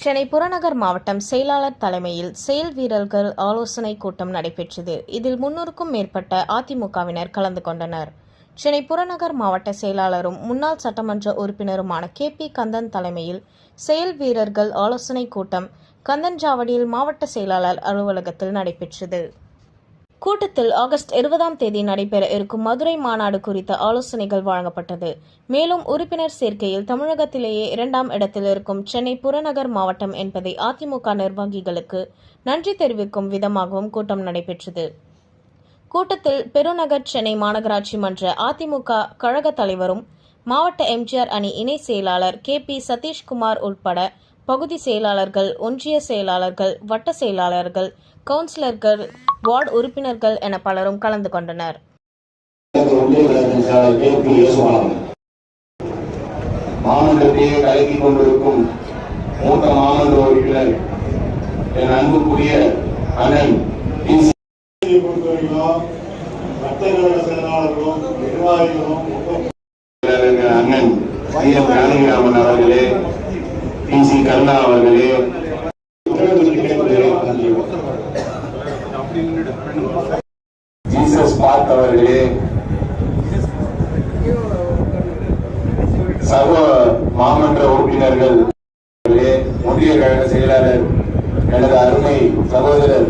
சென்னை புறநகர் மாவட்டம் செயலாளர் தலைமையில் செயல் வீரர்கள் ஆலோசனை கூட்டம் நடைபெற்றது. இதில் 300க்கும் மேற்பட்ட அதிமுகவினர் கலந்து கொண்டனர். சென்னை புறநகர் மாவட்ட செயலாளரும் முன்னாள் சட்டமன்ற உறுப்பினருமான KP கந்தன் தலைமையில் செயல் வீரர்கள் ஆலோசனை கூட்டம் கந்தன்சாவடியில் மாவட்ட செயலாளர் அலுவலகத்தில் நடைபெற்றது. கூட்டத்தில் ஆகஸ்ட் 20ஆம் தேதி நடைபெற இருக்கும் மதுரை மாநாடு குறித்த ஆலோசனைகள் வழங்கப்பட்டது. மேலும் உறுப்பினர் சேர்க்கையில் தமிழகத்திலேயே 2ஆம் இடத்தில் இருக்கும் சென்னை புறநகர் மாவட்டம் என்பதை அதிமுக நிர்வாகிகளுக்கு நன்றி தெரிவிக்கும் விதமாகவும் கூட்டம் நடைபெற்றது. கூட்டத்தில் பெருநகர் சென்னை மாநகராட்சி மன்ற அதிமுக கழக தலைவரும் மாவட்ட எம்ஜிஆர் அணி இணை செயலாளர் KP சதீஷ்குமார் உட்பட பகுதி செயலாளர்கள், ஒன்றிய செயலாளர்கள், வட்ட செயலாளர்கள், கவுன்சிலர்கள், வார்டு உறுப்பினர்கள் என பலரும் கலந்து கொண்டனர். மாமன்றத்தையே கலக்கிக் கொண்டிருக்கும் மூத்த மாமன்ற உறுப்பினர் என் அன்புக்குரிய அண்ணன் அண்ணன் ஜானகிராமன் அவர்களே, PC கருணா அவர்களே, ஜீசஸ் பார்க் அவர்களே, சர்வ மாமன்ற உறுப்பினர்கள், ஒன்றிய கழக செயலாளர், எனது அருமை சகோதரர்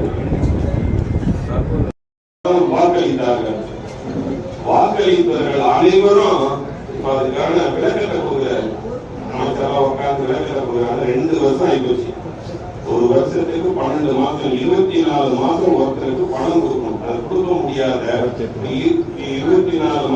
வாக்களித்தார்கள். வாக்களித்தவர்கள் அனைவரும் அதுக்கான விளக்கத்தை கொடுக்குறாரு. அமைச்சராக உட்கார்ந்து விளக்கத்தை கொடுக்குறாங்க. 2 வருஷம் ஆகிப்போச்சு. ஒரு வருஷத்துக்கு 12 மாசம், 24 மாசம் ஒருத்தருக்கு பணம் கொடுக்கணும். அது கொடுக்க முடியாத 24 மாசம்